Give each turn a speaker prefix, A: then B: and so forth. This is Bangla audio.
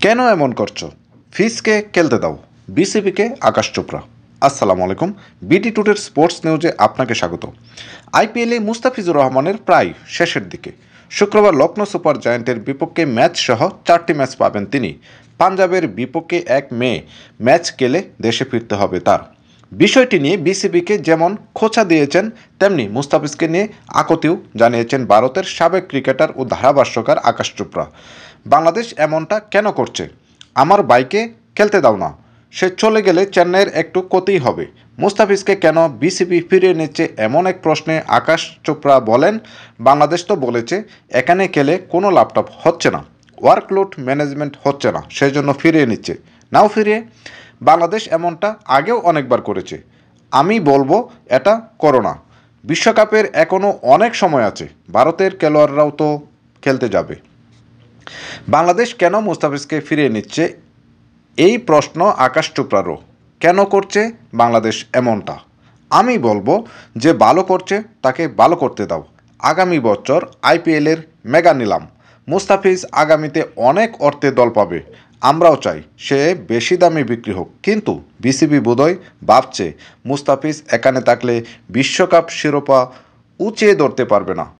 A: কেন এমন করছো? ফিজকে খেলতে দাও, বিসিবিকে আকাশ চোপড়া। আসসালামু আলাইকুম। বিটি টুডের স্পোর্টস নিউজে আপনাকে স্বাগত। আইপিএলে মুস্তাফিজুর রহমানের প্রায় শেষের দিকে শুক্রবার লখনৌ সুপার জায়ান্টের বিপক্ষে ম্যাচ সহ 4টি ম্যাচ পাবেন তিনি। পাঞ্জাবের বিপক্ষে 1 মে ম্যাচ খেলে দেশে ফিরতে হবে তার। বিষয়টি নিয়ে বিসিবিকে যেমন খোঁচা দিয়েছেন, তেমনি মুস্তাফিজকে নিয়ে আকুতিও জানিয়েছেন ভারতের সাবেক ক্রিকেটার ও ধারাভাষ্যকার আকাশ চোপড়া। বাংলাদেশ এমনটা কেন করছে? আমার ভাইকে খেলতে দাও না, সে চলে গেলে চেন্নাইয়ের একটু ক্ষতিই হবে। মুস্তাফিজকে কেন বিসিবি ফিরিয়ে নিচ্ছে এমন এক প্রশ্নে আকাশ চোপড়া বলেন, বাংলাদেশ তো বলেছে এখানে খেলে কোনো ল্যাপটপ হচ্ছে না, ওয়ার্কলোড ম্যানেজমেন্ট হচ্ছে না, সেই জন্য ফিরিয়ে নিচ্ছে। নাও ফিরিয়ে। বাংলাদেশ এমনটা আগেও অনেকবার করেছে। আমি বলবো এটা করো না। বিশ্বকাপের এখনও অনেক সময় আছে, ভারতের খেলোয়াড়রাও তো খেলতে যাবে। বাংলাদেশ কেন মুস্তাফিজকে ফিরিয়ে নিচ্ছে এই প্রশ্ন আকাশ চোপড়ারও। কেন করছে বাংলাদেশ এমনটা? আমি বলবো যে ভালো করছে তাকে ভালো করতে দাও। আগামী বছর আইপিএলের মেগা নিলাম, মুস্তাফিজ আগামীতে অনেক অর্থে দল পাবে। আমরাও চাই সে বেশি দামে বিক্রি হোক, কিন্তু বিসিবি বোধহয় ভাবছে মুস্তাফিজ এখানে থাকলে বিশ্বকাপ শিরোপা উঁচিয়ে ধরতে পারবে না।